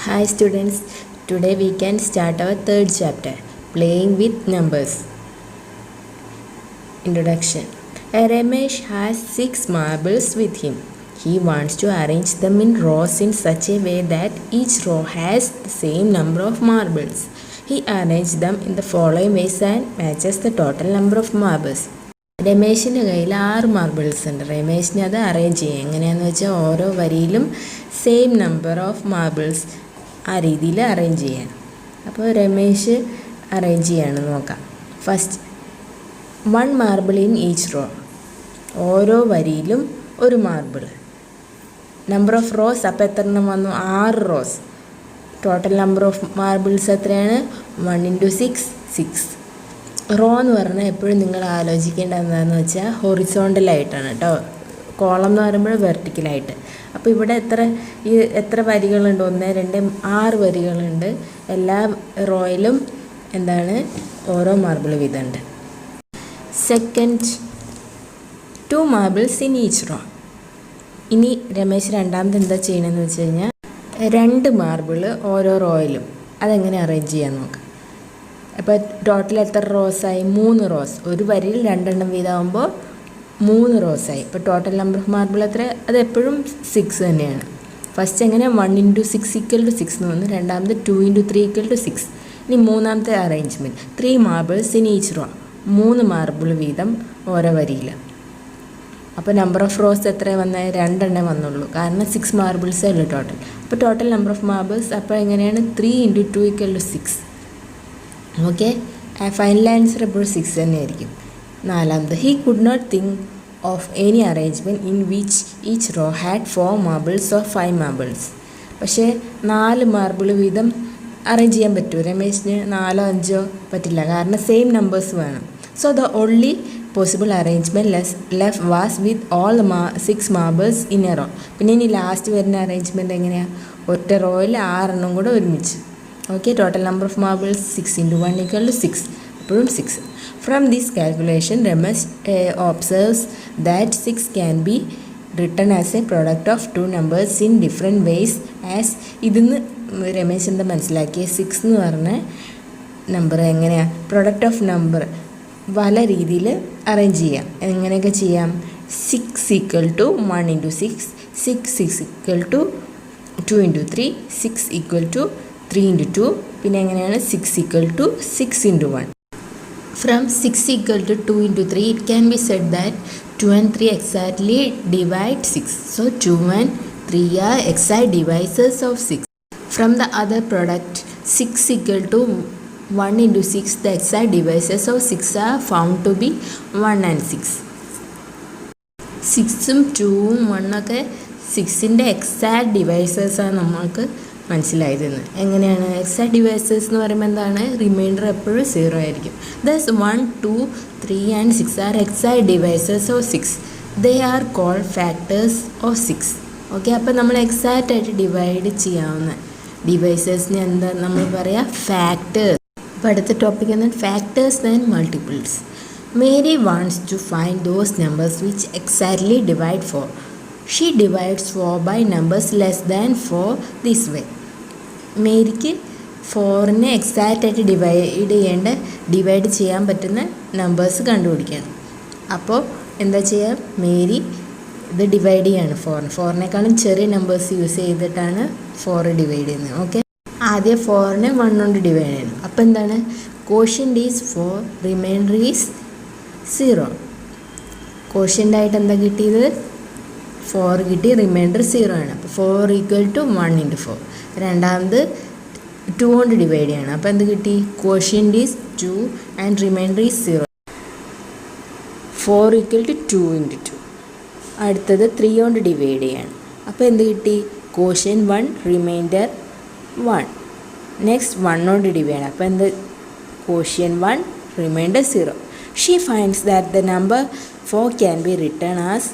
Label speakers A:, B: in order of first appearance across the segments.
A: Hi students, today we can start our third chapter, Playing with Numbers. Introduction. Ramesh has 6 marbles with him. He wants to arrange them in rows in such a way that each row has the same number of marbles. He arranged them in the following ways and matches the total number of marbles. രമേശിൻ്റെ കയ്യിൽ 6 marbles ഉണ്ട്. രമേശിനെ അത് arrange ചെയ്യും. എങ്ങനെയാണെന്ന് വെച്ചാൽ ഓരോ വരിയിലും same number of marbles ആ രീതിയിൽ arrange ചെയ്യാൻ. അപ്പോൾ രമേശ് അറേഞ്ച് ചെയ്യാണ്, നോക്കാം. First 1 marble in each raw. ഓരോ വരിയിലും ഒരു മാർബിൾ. നമ്പർ ഓഫ് റോസ് അപ്പോൾ എത്ര എണ്ണം വന്നു? 6 rose. Total number of marbles എത്രയാണ്? 1 × 6 6. റോ എന്ന് പറഞ്ഞാൽ എപ്പോഴും നിങ്ങൾ ആലോചിക്കേണ്ടത് എന്താണെന്ന് വെച്ചാൽ ഹൊറിസോണ്ടലായിട്ടാണ് കേട്ടോ. കോളം എന്ന് പറയുമ്പോൾ വെർട്ടിക്കലായിട്ട്. അപ്പോൾ ഇവിടെ എത്ര വരികളുണ്ട്? 1 2 6 വരികളുണ്ട്. എല്ലാ റോയിലും ഓരോ മാർബിൾ വീതമുണ്ട്. Second 2 marbles in each row. ഇനി രമേശ് രണ്ടാമത് എന്താ ചെയ്യണമെന്ന് വെച്ച് കഴിഞ്ഞാൽ 2 മാർബിൾ ഓരോ റോയിലും. അതെങ്ങനെ അറേഞ്ച് ചെയ്യാൻ നോക്കാം. അപ്പോൾ ടോട്ടൽ എത്ര റോസായി? 3 റോസ്. ഒരു വരിയിൽ 2 എണ്ണം വീതമാകുമ്പോൾ 3 റോസായി. ഇപ്പോൾ ടോട്ടൽ നമ്പർ ഓഫ് മാർബിൾ എത്ര? അത് എപ്പോഴും 6 തന്നെയാണ്. ഫസ്റ്റ് എങ്ങനെ 1 × 6 = 6 എന്ന് വന്നു. രണ്ടാമത് 2 × 3 = 6. ഇനി മൂന്നാമത്തെ arrangement 3 marbles in each raw. 3 marble വീതം ഓരോ വരിയിൽ. അപ്പോൾ നമ്പർ ഓഫ് റോസ് എത്ര വന്നത്? 2 എണ്ണേ വന്നുള്ളൂ, കാരണം 6 മാർബിൾസേ ഉള്ളൂ ടോട്ടൽ. അപ്പോൾ ടോട്ടൽ നമ്പർ ഓഫ് മാർബിൾസ് അപ്പോൾ എങ്ങനെയാണ്? 3 × 2 = 6. ഓക്കെ, ഫൈനൽ ആൻസർ എപ്പോഴും 6 തന്നെയായിരിക്കും. നാലാമത് he could not think of any arrangement in which each row had 4 marbles or 5 marbles. പക്ഷേ 4 മാർബിൾ വീതം അറേഞ്ച് ചെയ്യാൻ പറ്റുമോ? രമേശിന് 4 5 പറ്റില്ല, കാരണം സെയിം നമ്പേഴ്സ് വേണം. So the only possible arrangement left was with all 6 marbles in a row. പിന്നെ ഇനി last വരുന്ന അറേഞ്ച്മെൻറ്റ് എങ്ങനെയാണ്? ഒറ്റ റോയിൽ 6 എണ്ണം കൂടെ ഒരുമിച്ച്. Okay, total number of marbles 6 × 1 = 6. അപ്പോഴും 6. From this calculation Ramesh observes that 6 can be written as a product of 2 numbers in different ways as. ഇതിന്ന് രമേശ് എന്താ മനസ്സിലാക്കിയ? 6 എന്ന് പറഞ്ഞ നമ്പർ എങ്ങനെയാണ് പ്രൊഡക്റ്റ് ഓഫ് നമ്പർ പല രീതിയിൽ അറേഞ്ച് ചെയ്യാം. എങ്ങനെയൊക്കെ ചെയ്യാം? 6 = 1 × 6, 6 = 2 × 3, 6 = 3 × 2. പിന്നെ എങ്ങനെയാണ്? 6 = 6 × 1. From 6 = 2 × 3, it can be said that 2 and 3 exactly divide 6. So 2 and 3 are exact divisors of 6. From the other product, 6 = 1 × 6, the exact divisors of 6 are found to be 1 and 6. 6ഉം 2ഉം 1ഒക്കെ 6ൻ്റെ exact ഡിവൈസേഴ്സാണ് നമ്മൾക്ക് മനസ്സിലായതെന്ന്. എങ്ങനെയാണ്? Exact divisors എന്ന് പറയുമ്പോൾ എന്താണ്? Reminder എപ്പോഴും 0 ആയിരിക്കും. Thus 1 2 3 and 6 are exact divisors of 6. They are called factors of 6. Okay, അപ്പോൾ നമ്മൾ exact ആയിട്ട് ഡിവൈഡ് ചെയ്യാവുന്ന ഡിവൈസേഴ്സിന് എന്താ നമ്മൾ പറയുക? ഫാക്ടേഴ്സ്. അപ്പോൾ അടുത്ത ടോപ്പിക് എന്താണ്? Factors and multiples. Mary wants to find those numbers which exactly divide 4. She divides 4 by numbers less than 4 this way. മേരിക്ക് 4നെ എക്സാക്റ്റ് ആയിട്ട് ഡിവൈഡ് ചെയ്യാൻ പറ്റുന്ന നമ്പേഴ്സ് കണ്ടുപിടിക്കണം. അപ്പോൾ എന്താ ചെയ്യുക? മേരി ഇത് ഡിവൈഡ് ചെയ്യാണ് 4നേക്കാളും ചെറിയ നമ്പേഴ്സ് യൂസ് ചെയ്തിട്ടാണ് 4 ഡിവൈഡ് ചെയ്യുന്നത്. ഓക്കെ, ആദ്യം 4നെ 1 കൊണ്ട് ഡിവൈഡ് ചെയ്യണം. അപ്പോൾ എന്താണ്? Quotient is 4, reminder is 0. Quotient ആയിട്ട് എന്താ കിട്ടിയത്? 4 കിട്ടി, റിമൈൻഡർ 0 ആണ്. അപ്പോൾ 4 = 1 × 4. രണ്ടാമത് 2 കൊണ്ട് ഡിവൈഡ് ചെയ്യണം. അപ്പോൾ എന്ത് കിട്ടി? Quotient is 2 and reminder is 0. 4 = 2 × 2. അടുത്തത് 3 കൊണ്ട് ഡിവൈഡ് ചെയ്യണം. അപ്പോൾ എന്ത് കിട്ടി? Quotient 1, reminder 1. നെക്സ്റ്റ് 1 കൊണ്ട് ഡിവൈഡ് ചെയ്യണം. അപ്പോൾ എന്ത്? Quotient 1, remainder 0. She finds that the number 4 can be written as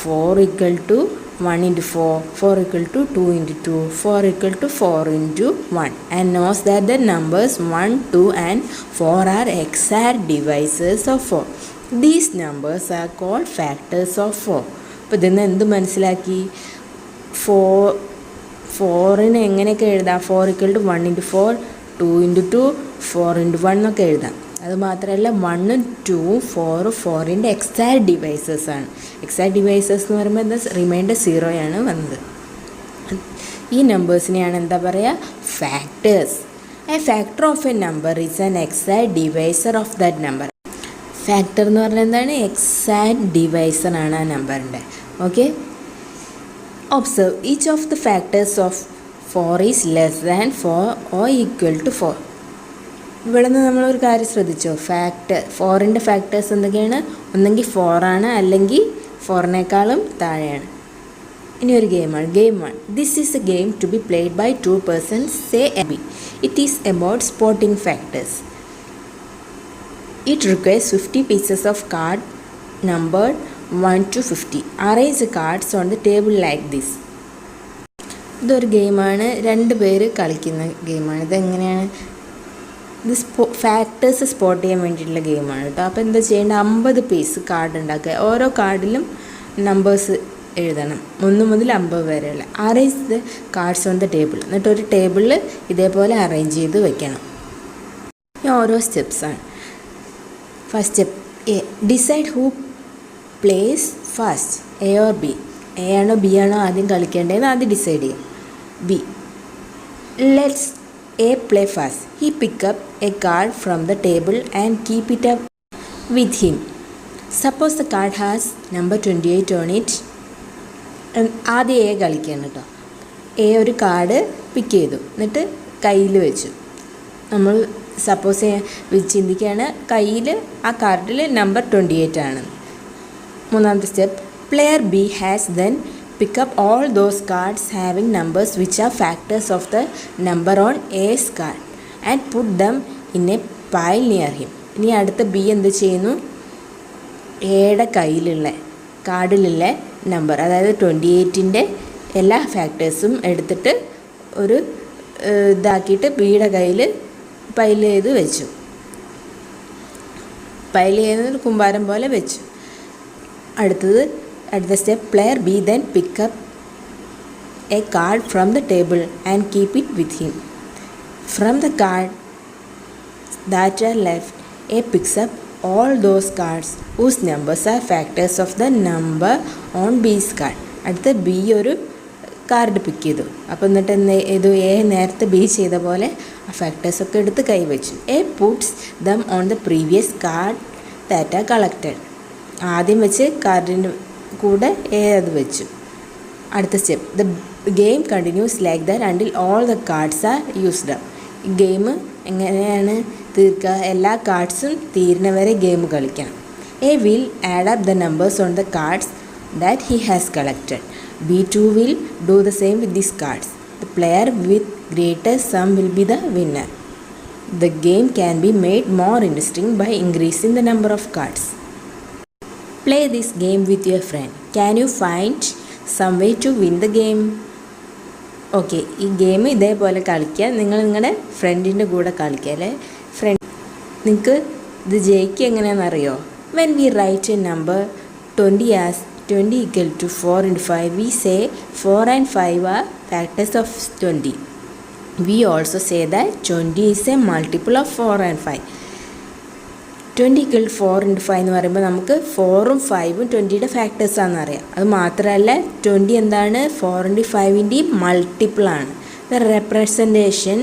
A: 4 = 1 × 4, 4 = 2 × 2, 4 = 4 × 1, and knows that the numbers 1, 2 and 4 are exact divisors of 4. These numbers are called factors of 4. അപ്പോൾ ഇതിൽ നിന്ന് എന്ത് മനസ്സിലാക്കി? ഫോറിന് എങ്ങനെയൊക്കെ എഴുതാം? 4 = 1 × 4, 2 × 2, 4 × 1 എന്നൊക്കെ എഴുതാം. അതുമാത്രമല്ല 1ഉം 2ഉം 4ഉം 4ൻ്റെ എക്സാക്ട് ഡിവൈസേഴ്സ് ആണ്. എക്സാക്ട് ഡിവൈസേഴ്സ് എന്ന് പറയുമ്പോൾ എന്താ? റിമൈൻഡർ 0 ആണ് വന്നത്. ഈ നമ്പേഴ്സിനെയാണ് എന്താ പറയുക? Factors. A factor of a number is an exact divisor of that number. Factor എന്ന് പറഞ്ഞാൽ എന്താണ്? എക്സാക്ട് ഡിവൈസർ ആണ് ആ നമ്പറിൻ്റെ. Okay, observe each of the factors of 4 is less than 4 equal equal ടു 4. ഇവിടെ നിന്ന് നമ്മളൊരു കാര്യം ശ്രദ്ധിച്ചോ? 4ൻ്റെ ഫാക്ടേഴ്സ് എന്തൊക്കെയാണ്? ഒന്നെങ്കിൽ 4 ആണ്, അല്ലെങ്കിൽ 4നേക്കാളും താഴെയാണ്. ഇനി ഒരു ഗെയിമാണ്. Game 1. This is a game to be played by 2 persons, say A B. It is about spotting factors. It requires 50 pieces of card numbered 1 to 50. Arrange the cards on the table like this. ഇതൊരു ഗെയിമാണ്. 2 പേര് കളിക്കുന്ന ഗെയിമാണ്. ഇതെങ്ങനെയാണ്? ഇത് factors spot ചെയ്യാൻ വേണ്ടിയിട്ടുള്ള ഗെയിമാണ് കേട്ടോ. അപ്പോൾ എന്താ ചെയ്യേണ്ടത്? 50 പീസ് കാർഡ് ഉണ്ടാക്കുക. ഓരോ കാർഡിലും നമ്പേഴ്സ് എഴുതണം, 1 മുതൽ 50 വരെയുള്ള. Arrange the cards on the table. എന്നിട്ട് ഒരു ടേബിളിൽ ഇതേപോലെ അറേഞ്ച് ചെയ്ത് വെക്കണം. ഓരോ സ്റ്റെപ്സാണ്. First step A. Decide who plays first, A or B. A ആണോ ബി ആണോ ആദ്യം കളിക്കേണ്ടതെന്ന് ആദ്യം ഡിസൈഡ് ചെയ്യും. B. Let's A play first. He pick up a card from the table and keep it up with him. Suppose the card has number 28 on it. ആദ്യം A കളിക്കുകയാണ് കേട്ടോ. A ഒരു കാർഡ് പിക്ക് ചെയ്തു, എന്നിട്ട് കയ്യിൽ വെച്ചു. നമ്മൾ സപ്പോസ് ചിന്തിക്കുകയാണ് കയ്യിൽ ആ കാർഡിൽ നമ്പർ 28 ആണ്. മൂന്നാമത്തെ step. Player B has then pick up all those cards having numbers which are factors of the number on S card and put them in A pile near him. ഇനി അടുത്ത B എന്ത് ചെയ്യുന്നു? എയുടെ കയ്യിലുള്ള കാർഡിലുള്ള number, അതായത് 28ൻ്റെ എല്ലാ ഫാക്ടേഴ്സും എടുത്തിട്ട് ഒരു ഇതാക്കിയിട്ട് ബിയുടെ കയ്യിൽ പൈൽ ചെയ്ത് വെച്ചു. പൈൽ ചെയ്യുന്നത് കുമ്പാരം പോലെ വെച്ചു. അടുത്ത step. Player B then pick up a card from the table and keep it with him. From the card that R left, A pics up all those cards whose numbers are factors of the number on B's card. അടുത്ത B ഒരു card പിക്ക് ചെയ്തു. അപ്പോൾ എന്നിട്ട് ഇത് A നേരത്തെ B ചെയ്ത പോലെ ആ ഫാക്ടേഴ്സൊക്കെ എടുത്ത് കൈവച്ചു. A puts them on the previous card that are collected. ആദ്യം വെച്ച് കാർഡിൻ്റെ കൂടെ എ അത് വെച്ചു. അടുത്ത step. The game continues like that until all the cards are used up. ഈ ഗെയിം എങ്ങനെയാണ് തീർക്കുക? എല്ലാ കാർഡ്സും തീരുന്നവരെ ഗെയിം കളിക്കണം. A will add up the numbers on the cards that he has collected. B too will do the same with these cards. The player with greater sum will be the winner. The game can be made more interesting by increasing the number of cards. Play this game with your friend. Can you find some way to win the game? Okay, ഈ game ഇതേപോലെ കളിക്കുക. നിങ്ങൾ നിങ്ങളുടെ ഫ്രണ്ടിൻ്റെ കൂടെ കളിക്കുക അല്ലേ. നിങ്ങൾക്ക് ഇത് ജയിക്കുക എങ്ങനെയാണെന്നറിയോ? When we write a number 20 as 20 = 4 × 5, we say 4 and 5 are factors of 20. We also say that 20 is a multiple of 4 and 5. 20 = 4 × 5 എന്ന് പറയുമ്പോൾ നമുക്ക് 4ഉം 5ഉം 20യുടെ ഫാക്ടേഴ്സാണെന്ന് അറിയാം. അത് മാത്രമല്ല 20 എന്താണ്? 4ൻ്റെ 5ൻ്റെയും മൾട്ടിപ്പിളാണ്. The representation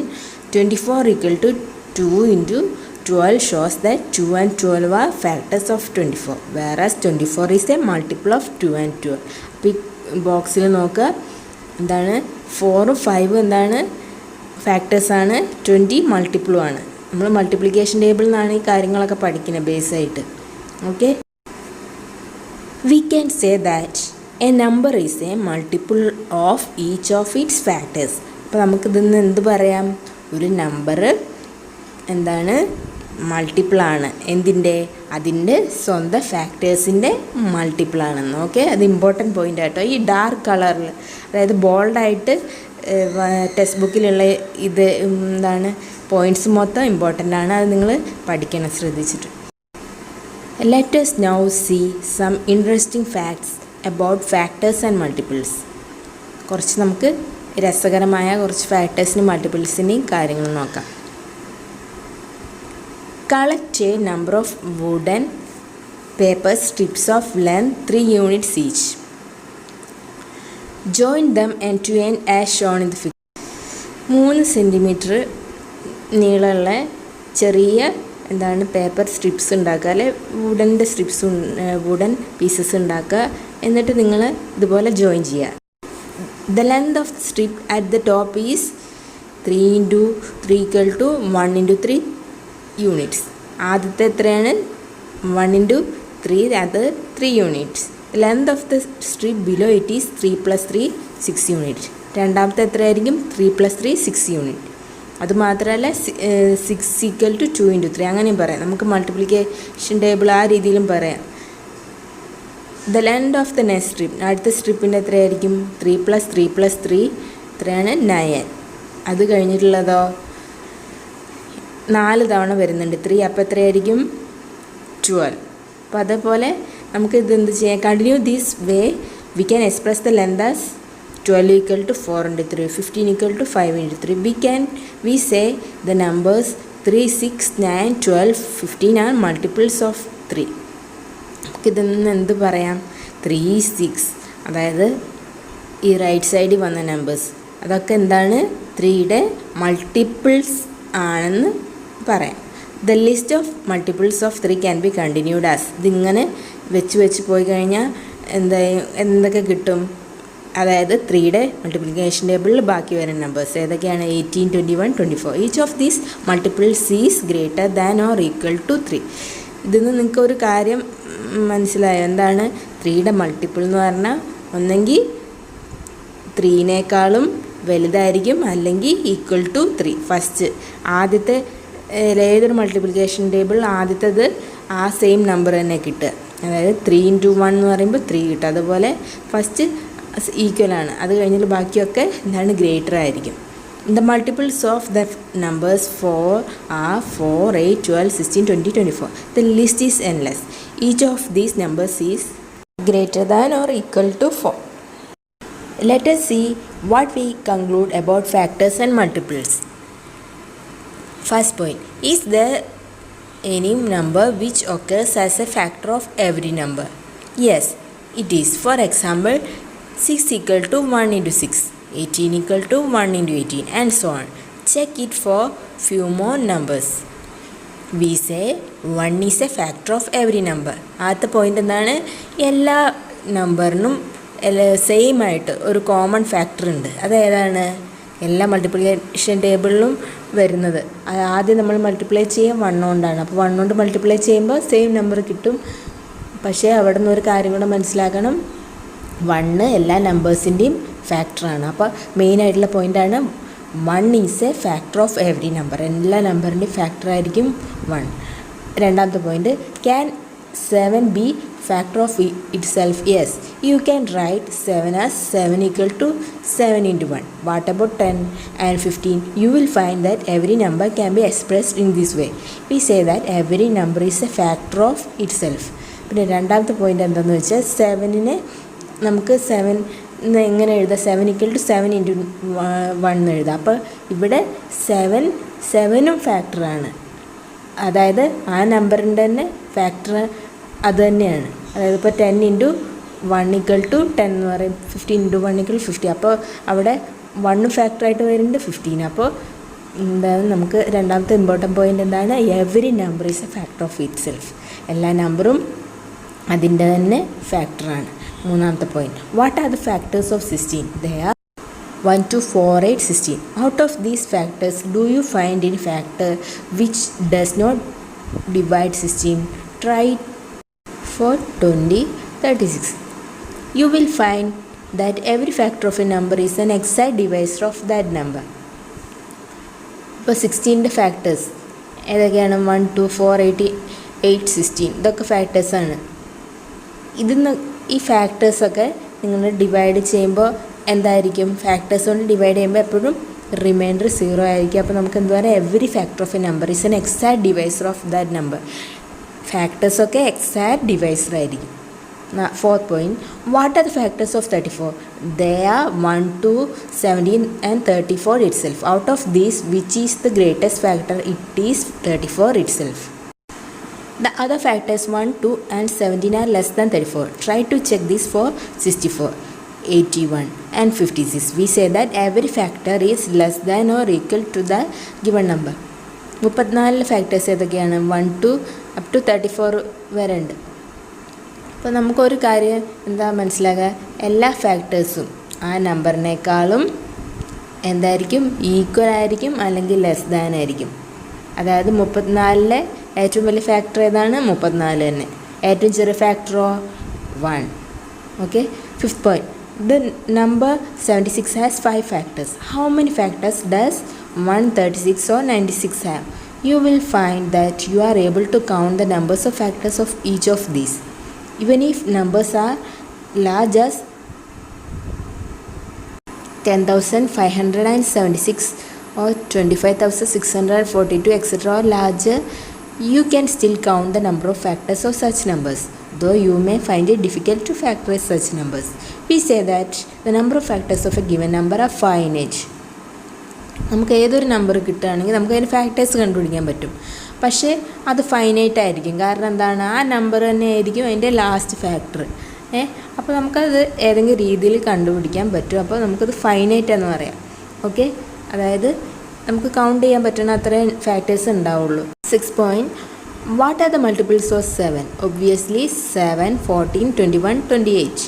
A: 24 = 2 × 12 shows that 2 and 12 are factors of 24, whereas 24 is a multiple of 2 and 12. അപ്പോൾ ഈ ബോക്സിൽ നോക്കുക, എന്താണ്? 4ഉം 5ഉം എന്താണ്? ഫാക്ടേഴ്സാണ്. 20 മൾട്ടിപ്പിളുമാണ്. നമ്മൾ മൾട്ടിപ്ലിക്കേഷൻ ടേബിളിൽ നിന്നാണ് ഈ കാര്യങ്ങളൊക്കെ പഠിക്കുന്നത് ബേസായിട്ട്. Okay, we can say that a number is a multiple of each of its factors. അപ്പോൾ നമുക്കിതിന്ന് എന്ത് പറയാം? ഒരു നമ്പർ എന്താണ്? മൾട്ടിപ്പിളാണ്. എന്തിൻ്റെ? അതിൻ്റെ സ്വന്തം ഫാക്ടേഴ്സിൻ്റെ മൾട്ടിപ്പിളാണെന്ന്. ഓക്കെ, അത് ഇമ്പോർട്ടൻറ്റ് പോയിൻ്റ് ആട്ടോ. ഈ ഡാർക്ക് കളറിൽ, അതായത് ബോൾഡായിട്ട് ടെക്സ്റ്റ് ബുക്കിലുള്ള ഇത് എന്താണ് പോയിൻറ്റ്സ് മൊത്തം ഇമ്പോർട്ടൻ്റ് ആണ്. അത് നിങ്ങൾ പഠിക്കണം ശ്രദ്ധിച്ചിട്ട്. Let us now see some interesting facts about factors and multiples. കുറച്ച് നമുക്ക് രസകരമായ കുറച്ച് ഫാക്ടേഴ്സിനും മൾട്ടിപ്പിൾസിൻ്റെയും കാര്യങ്ങൾ നോക്കാം. Collect a number of wooden paper strips of length 3 units each. Join them end to end as shown in the figure. 3 centimetre നീളമുള്ള ചെറിയ paper strips ഉണ്ടാക്കുക, അല്ലെ വുഡൻ്റെ വുഡൻ പീസസ് ഉണ്ടാക്കുക. എന്നിട്ട് നിങ്ങൾ ഇതുപോലെ ജോയിൻ ചെയ്യുക. The length of the strip at the top is 3 into 3 equal to 1 into 3 units. ആദ്യത്തെ എത്രയാണ്? 1 into 3, അത് 3 units. The length of the strip below it is 3 plus 3, 6 units. രണ്ടാമത്തെ എത്രയായിരിക്കും? 3 plus 3, 6 unit. അതുമാത്രമല്ല 6 equal to 2 into 3 അങ്ങനെയും പറയാം. നമുക്ക് multiplication table ആ രീതിയിലും പറയാം. The length of the next strip, അടുത്ത സ്ട്രിപ്പിൻ്റെ എത്രയായിരിക്കും? 3 plus 3 plus 3 എത്രയാണ്? 9. അത് കഴിഞ്ഞിട്ടുള്ളതോ 4 തവണ വരുന്നുണ്ട് 3, അപ്പോൾ എത്രയായിരിക്കും? 12. അപ്പോൾ അതേപോലെ നമുക്ക് ഇത് എന്ത് ചെയ്യാം? Continue this way we can express the length as 12 equal to 4 into 3, 15 equal to 5 into 3. We say the numbers 3, 6, 9, 12, 15 are multiples of 3. ഇതിൽ നിന്ന് എന്ത് പറയാം? 3, 6, അതായത് ഈ റൈറ്റ് സൈഡിൽ വന്ന നമ്പേഴ്സ് അതൊക്കെ എന്താണ്? 3യുടെ മൾട്ടിപ്പിൾസ് ആണെന്ന് പറയാം. The list of multiples of 3 can be continued as. ഇതിങ്ങനെ വെച്ച് പോയി കഴിഞ്ഞാൽ എന്തൊക്കെ കിട്ടും? അതായത് 3യുടെ മൾട്ടിപ്ലിക്കേഷൻ ടേബിളിൽ ബാക്കി വരുന്ന നമ്പേഴ്സ് ഏതൊക്കെയാണ്? 18, 21, 24. Each of these multiples is greater than or equal to 3. ഇതിൽ നിന്ന് നിങ്ങൾക്ക് ഒരു കാര്യം മനസ്സിലായോ? എന്താണ് 3യുടെ മൾട്ടിപ്പിൾ എന്ന് പറഞ്ഞാൽ? ഒന്നെങ്കിൽ 3നേക്കാളും വലുതായിരിക്കും, അല്ലെങ്കിൽ ഈക്വൽ ടു 3. ഫസ്റ്റ് ആദ്യത്തെ ഏതൊരു മൾട്ടിപ്ലിക്കേഷൻ ടേബിൾ ആദ്യത്തേത് ആ സെയിം നമ്പർ തന്നെ കിട്ടുക. അതായത് 3 into 1 എന്ന് പറയുമ്പോൾ 3 കിട്ടും. അതുപോലെ ഫസ്റ്റ് ഈക്വലാണ്, അത് കഴിഞ്ഞിട്ട് ബാക്കിയൊക്കെ എന്താണ്? ഗ്രേറ്റർ ആയിരിക്കും. The multiples of the numbers 4 are 4, 8, 12, 16, 20, 24. The list is endless. Each of these numbers is greater than or equal to 4. Let us see what we conclude about factors and multiples. First point, is there any number which occurs as a factor of every number? Yes, it is. For example, 6 equal to 1 into 6, 18 equal to 1 into 18, and so on. Check it for few more numbers. We say 1 is a factor of every number. ആദ്യത്തെ point എന്താണ്? എല്ലാ നമ്പറിനും same ആയിട്ട് ഒരു common factor ഉണ്ട്. അതേതാണ്? എല്ലാ multiplication ടേബിളിലും വരുന്നത്. ആദ്യം നമ്മൾ മൾട്ടിപ്ലൈ ചെയ്യുക 1 കൊണ്ടാണ്. അപ്പോൾ 1 കൊണ്ട് മൾട്ടിപ്ലൈ ചെയ്യുമ്പോൾ സെയിം നമ്പർ കിട്ടും. പക്ഷേ അവിടെ നിന്ന് ഒരു കാര്യം കൂടെ മനസ്സിലാക്കണം, 1 എല്ലാ നമ്പേഴ്സിൻ്റെയും ഫാക്ടറാണ്. അപ്പോൾ മെയിനായിട്ടുള്ള പോയിൻ്റാണ് 1 is A factor of every number. എല്ലാ നമ്പറിൻ്റെയും ഫാക്ടർ ആയിരിക്കും 1. രണ്ടാമത്തെ point, can 7 B factor of it self? Yes, you can write 7 as 7 equal to 7 into 1. What about 10 and 15? You will find that every number can be expressed in this way. We say that every number is a factor of itself. പിന്നെ രണ്ടാമത്തെ point എന്താണെന്ന് വെച്ചാൽ 7നെ നമുക്ക് 7 എങ്ങനെ എഴുതാം? 7 equal to 7 into 1 എന്ന് എഴുതാം. അപ്പോൾ ഇവിടെ 7ഉം ഫാക്ടറാണ്. അതായത് ആ നമ്പറിൻ്റെ തന്നെ ഫാക്ടർ അത് തന്നെയാണ്. അതായത് ഇപ്പോൾ 10 into 1 equal to 10 എന്ന് പറയും, 15 into 1 equal to 50. അപ്പോൾ അവിടെ 1 ഫാക്ടറായിട്ട് വരുന്നുണ്ട് 15. അപ്പോൾ എന്താണ് നമുക്ക് രണ്ടാമത്തെ ഇമ്പോർട്ടൻ്റ് പോയിൻ്റ് എന്താണ്? Every number is A factor of it self. എല്ലാ നമ്പറും അതിൻ്റെ തന്നെ ഫാക്ടറാണ്. മൂന്നാമത്തെ point, what are the factors of 16? They are 1, 2, 4, 8, 16. Out of these factors, do you find any factor which does not divide 16? Try for 20, 36. You will find that every factor of a number is an exact divisor of that number. ഇപ്പോൾ 16ൻ്റെ factors ഏതൊക്കെയാണ്? 1, 2, 4, 8, 16. ഇതൊക്കെ ഫാക്ടേഴ്സാണ്. ഇതിന്ന് ഈ ഫാക്ടേഴ്സൊക്കെ നിങ്ങൾ divide ചെയ്യുമ്പോൾ എന്തായിരിക്കും? Factors കൊണ്ട് divide ചെയ്യുമ്പോൾ എപ്പോഴും റിമൈൻഡർ 0 ആയിരിക്കും. അപ്പോൾ നമുക്ക് എന്താ പറയുക? Every factor of a number is an exact divisor of that number. ഫാക്ടേഴ്സൊക്കെ എക്സാക്ട് ഡിവൈസർ ആയിരിക്കും. Fourth point, what are the factors of 34? They are 1, 2, 17 and 34 itself. Out of these, which is the greatest factor? It is 34 itself. The other factors 1, 2 and 17 are less than 34. Try to check this for 64, 81 and 56. We say that every factor is less than or equal to the given number. 34 factors ഏതൊക്കെയാണ്? 1 to up to 34 വരെ ഉണ്ട്. അപ്പോൾ നമുക്കൊരു കാര്യം എന്താ മനസ്സിലാക്കുക, എല്ലാ ഫാക്ടേഴ്സും ആ നമ്പറിനേക്കാളും എന്തായിരിക്കും? ഈക്വൽ ആയിരിക്കും അല്ലെങ്കിൽ ലെസ് ദാൻ ആയിരിക്കും. അതായത് 34 ഏറ്റവും വലിയ ഫാക്ടർ ഏതാണ്? 34 തന്നെ. ഏറ്റവും ചെറിയ ഫാക്ടറോ? 1. Okay. Fifth point, the number 76 has 5 factors. How many factors does 136 or 96 have? You will find that you are able to count the numbers of factors of each of these. Even if numbers are large as 10,576 or 25,642 etc. or larger, you can still count the number of factors of such numbers, though you may find it difficult to factorize such numbers. We say that the number of factors of a given number are finite. നമുക്ക് ഏതൊരു number കിട്ടുകയാണെങ്കിൽ നമുക്ക് അതിന് factors കണ്ടുപിടിക്കാൻ പറ്റും. പക്ഷേ അത് finite ആയിരിക്കും. കാരണം എന്താണ്? ആ നമ്പർ തന്നെ ആയിരിക്കും അതിൻ്റെ ലാസ്റ്റ് ഫാക്ടർ. അപ്പോൾ നമുക്കത് ഏതെങ്കിലും രീതിയിൽ കണ്ടുപിടിക്കാൻ പറ്റും. അപ്പോൾ നമുക്കത് ഫൈനൈറ്റ് എന്ന് പറയാം. ഓക്കെ. അതായത് നമുക്ക് കൗണ്ട് ചെയ്യാൻ പറ്റുന്ന അത്രയും ഫാക്ടേഴ്സ് ഉണ്ടാവുള്ളൂ. 6 point, what are the multiples of 7? Obviously 7, 14, 21, 28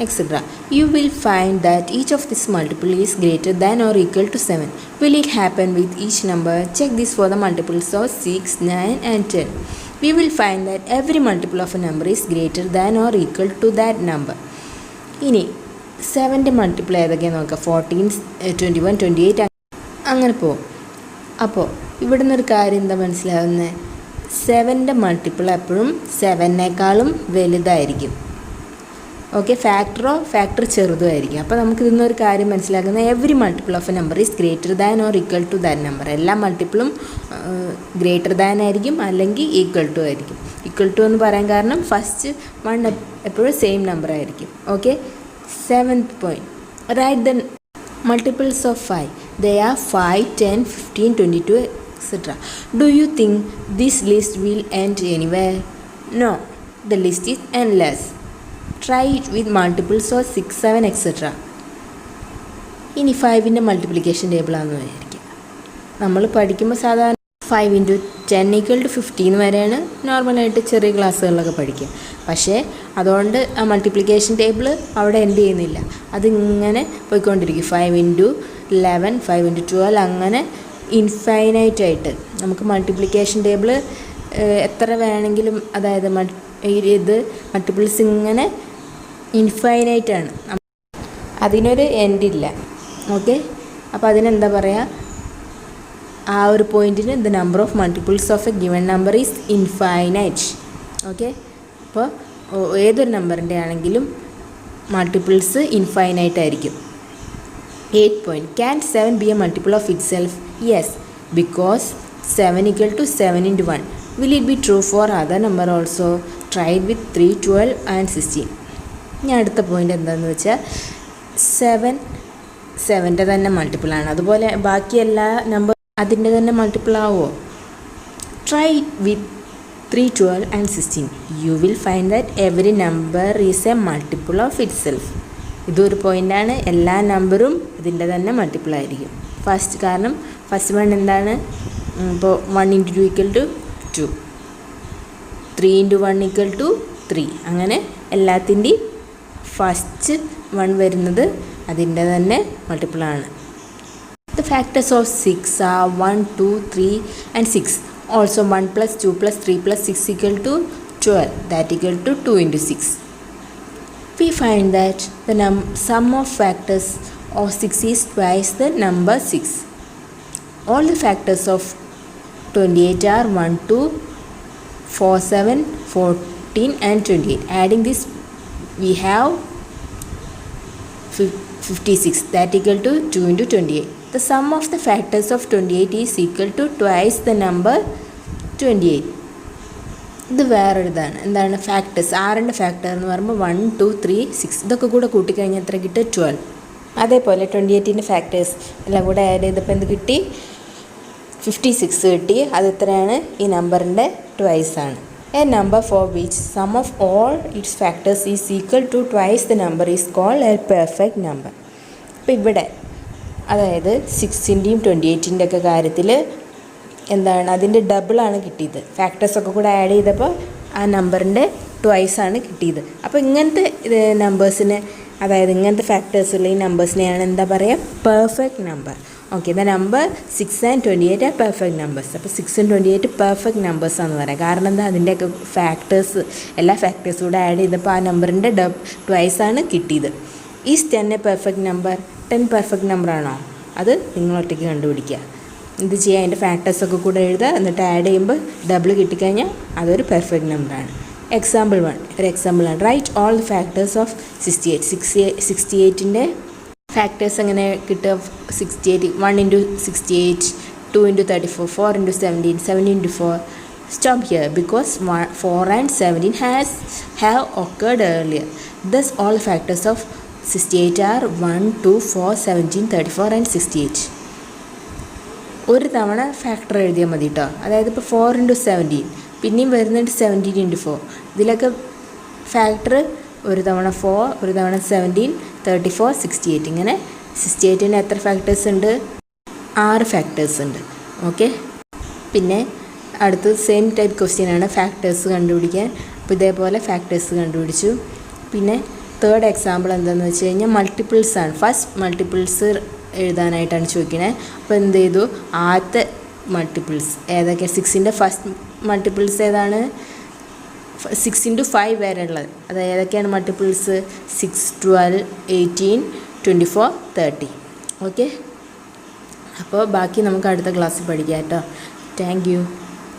A: etc. You will find that each of these multiple is greater than or equal to 7. Will it happen with each number? Check this for the multiples of 6, 9 and 10. We will find that every multiple of a number is greater than or equal to that number. ഇനി 7ൻ്റെ multiple ഏതൊക്കെയാണെന്ന് നോക്കാം. 14, 21, 28 അങ്ങനെ പോകും. അപ്പോൾ ഇവിടെ നിന്നൊരു കാര്യം എന്താ മനസ്സിലാവുന്നത്? 7ൻ്റെ മൾട്ടിപ്പിൾ എപ്പോഴും 7നേക്കാളും വലുതായിരിക്കും. ഓക്കെ. ഫാക്ടർ ചെറുതുമായിരിക്കും. അപ്പോൾ നമുക്ക് ഇതിന്നൊരു കാര്യം മനസ്സിലാക്കുന്നത്, every multiple of a number is greater than or equal to that number. എല്ലാ മൾട്ടിപ്പിളും ഗ്രേറ്റർ ദാൻ ആയിരിക്കും അല്ലെങ്കിൽ ഈക്വൽ ടു ആയിരിക്കും. ഈക്വൽ ടു എന്ന് പറയാൻ കാരണം ഫസ്റ്റ് 1 എപ്പോഴും സെയിം നമ്പർ ആയിരിക്കും. Okay. 7th point, write the multiples of 5. They are 5, 10, 15, 22 etc. Do you think this list will end anywhere? No, the list is endless. Try it with multiples of 6, 7 etc. ഇനി 5ൻ്റെ multiplication ടേബിളാണെന്ന് വിചാരിക്കുക. നമ്മൾ പഠിക്കുമ്പോൾ സാധാരണ 5 × 10 = 15 വരെയാണ് നോർമലായിട്ട് ചെറിയ ക്ലാസ്സുകളിലൊക്കെ പഠിക്കുക. പക്ഷേ അതുകൊണ്ട് ആ മൾട്ടിപ്ലിക്കേഷൻ ടേബിൾ അവിടെ എൻഡ് ചെയ്യുന്നില്ല. അതിങ്ങനെ പോയിക്കൊണ്ടിരിക്കും. 5 × 11, 5 × 12 അങ്ങനെ ഇൻഫൈനൈറ്റ് ആയിട്ട് നമുക്ക് മൾട്ടിപ്ലിക്കേഷൻ ടേബിൾ എത്ര വേണമെങ്കിലും, അതായത് ഇത് മൾട്ടിപ്പിൾസ് ഇങ്ങനെ ഇൻഫൈനൈറ്റ് ആണ്. അതിനൊരു എൻഡില്ല. ഓക്കെ. അപ്പോൾ അതിനെന്താ പറയുക? ആ ഒരു പോയിൻറ്റിന് the number of multiples of a given number is infinite. Okay. അപ്പോൾ ഏതൊരു നമ്പറിൻ്റെ ആണെങ്കിലും മൾട്ടിപ്പിൾസ് ഇൻഫൈനൈറ്റ് ആയിരിക്കും. 8 point, can 7 be a multiple of itself? Yes, because 7 = 7 × 1. Will it be true for other number also? Try it with 3, 12 and 16. ഇനി അടുത്ത point എന്താണെന്ന് വെച്ചാൽ 7ൻ്റെ തന്നെ മൾട്ടിപ്പിളാണ്. അതുപോലെ ബാക്കി എല്ലാ നമ്പർ അതിൻ്റെ തന്നെ മൾട്ടിപ്പിൾ ആവുമോ? Try it with 3, 12 and 16. You will find that every number is a multiple of itself. ഇതൊരു പോയിൻ്റാണ്. എല്ലാ നമ്പറും ഇതിൻ്റെ തന്നെ മൾട്ടിപ്പിൾ ആയിരിക്കും. കാരണം ഫസ്റ്റ് വൺ എന്താണ്? ഇപ്പോൾ 1 × 2 = 2, 3 × 1 = 3. അങ്ങനെ എല്ലാത്തിൻ്റെയും ഫസ്റ്റ് 1 വരുന്നത് അതിൻ്റെ തന്നെ മൾട്ടിപ്പിളാണ്. The factors of 6 are 1, 2, 3 and 6. Also 1 + 2 + 3 + 6 = 12. That = 2 × 6. We find that the sum of factors of 6 is twice the number 6. All the factors of 28 are 1, 2, 4, 7, 14 and 28. Adding this we have 56. That = 2 × 28. The sum of the factors of 28 is equal to twice the number 28. ഇത് വേറൊരിതാണ്. എന്താണ് factors. 6ൻ്റെ factor എന്ന് പറയുമ്പോൾ 1, 2, 3, 6 ഇതൊക്കെ കൂടെ കൂട്ടിക്കഴിഞ്ഞാൽ എത്ര കിട്ടും? 12. അതേപോലെ 28ൻ്റെ factors എല്ലാം കൂടെ ആഡ് ചെയ്തപ്പോൾ എന്ത് കിട്ടി? 56 കിട്ടി. അത് എത്രയാണ്? ഈ നമ്പറിൻ്റെ ട്വൈസ് ആണ്. A number for which sum of all its factors is equal to twice the number is called a perfect number. അപ്പോൾ ഇവിടെ അതായത് 6ൻ്റെയും 28ൻ്റെ ഒക്കെ കാര്യത്തിൽ എന്താണ് അതിൻ്റെ ഡബിളാണ് കിട്ടിയത്. ഫാക്ടേഴ്സൊക്കെ കൂടെ ആഡ് ചെയ്തപ്പോൾ ആ നമ്പറിൻ്റെ ട്വൈസാണ് കിട്ടിയത്. അപ്പോൾ ഇങ്ങനത്തെ നമ്പേഴ്സിന്, അതായത് ഇങ്ങനത്തെ ഫാക്ടേഴ്സുള്ള ഈ നമ്പേഴ്സിനെയാണ് എന്താ പറയുക? Perfect number. Okay, the number 6 and 28 R perfect numbers. അപ്പോൾ 6 and 28 പെർഫെക്റ്റ് നമ്പേഴ്സാണെന്ന് പറയാം. കാരണം എന്താ? അതിൻ്റെയൊക്കെ ഫാക്ടേഴ്സ്, എല്ലാ ഫാക്ടേഴ്സും കൂടെ ആഡ് ചെയ്തപ്പോൾ ആ നമ്പറിൻ്റെ ട്വൈസാണ് കിട്ടിയത്. Is 10 a perfect number? 10 perfect നമ്പറാണോ? അത് നിങ്ങൾ ഒറ്റയ്ക്ക് കണ്ടുപിടിക്കുക. ഇത് ചെയ്യുക, അതിൻ്റെ ഫാക്ടേഴ്സൊക്കെ കൂടെ എഴുതുക, എന്നിട്ട് ആഡ് ചെയ്യുമ്പോൾ ഡബിൾ കിട്ടിക്കഴിഞ്ഞാൽ അതൊരു പെർഫെക്റ്റ് നമ്പറാണ്. എക്സാമ്പിൾ 1, ഒരു എക്സാമ്പിളാണ്. Right all the factors of 68. 68ൻ്റെ ഫാക്ടേഴ്സ് എങ്ങനെ കിട്ടുക? 68, 1 into 68, 2 into 34, 4 into 17, 7 into 4. Stop here because 4 and 17 have occurred earlier. Thus all the factors of 68 are 1, 2, 4, 17, 34 and 68. ഒരു തവണ ഫാക്ടർ എഴുതിയാൽ മതി കേട്ടോ. അതായത് ഇപ്പോൾ 4 into 17, പിന്നെയും വരുന്നുണ്ട് 17 into 4. ഇതിലൊക്കെ ഫാക്ടർ ഒരു തവണ 4, ഒരു തവണ 17, 34, 68. ഇങ്ങനെ 68ന് എത്ര ഫാക്ടേഴ്സ് ഉണ്ട്? 6 ഫാക്ടേഴ്സ് ഉണ്ട്. ഓക്കെ, പിന്നെ അടുത്തത് സെയിം ടൈപ്പ് ക്വസ്റ്റ്യൻ ആണ്, ഫാക്ടേഴ്സ് കണ്ടുപിടിക്കാൻ. അപ്പോൾ ഇതേപോലെ ഫാക്ടേഴ്സ് കണ്ടുപിടിച്ചു. പിന്നെ തേർഡ് എക്സാമ്പിൾ എന്താണെന്ന് വെച്ച് കഴിഞ്ഞാൽ മൾട്ടിപ്പിൾസ് ആണ്. ഫസ്റ്റ് മൾട്ടിപ്പിൾസ് എഴുതാനായിട്ടാണ് ചോദിക്കണേ. അപ്പോൾ എന്ത് ചെയ്തു? ആദ്യത്തെ മൾട്ടിപ്പിൾസ് ഏതൊക്കെ? 6ൻ്റെ ഫസ്റ്റ് മൾട്ടിപ്പിൾസ് ഏതാണ്? 6 into 5 വരെ ഉള്ളത്. അത് ഏതൊക്കെയാണ് മൾട്ടിപ്പിൾസ്? 6, 12, 18, 24, 30. ഓക്കെ, അപ്പോൾ ബാക്കി നമുക്ക് അടുത്ത ക്ലാസ്സിൽ പഠിക്കാം കേട്ടോ. Thank you.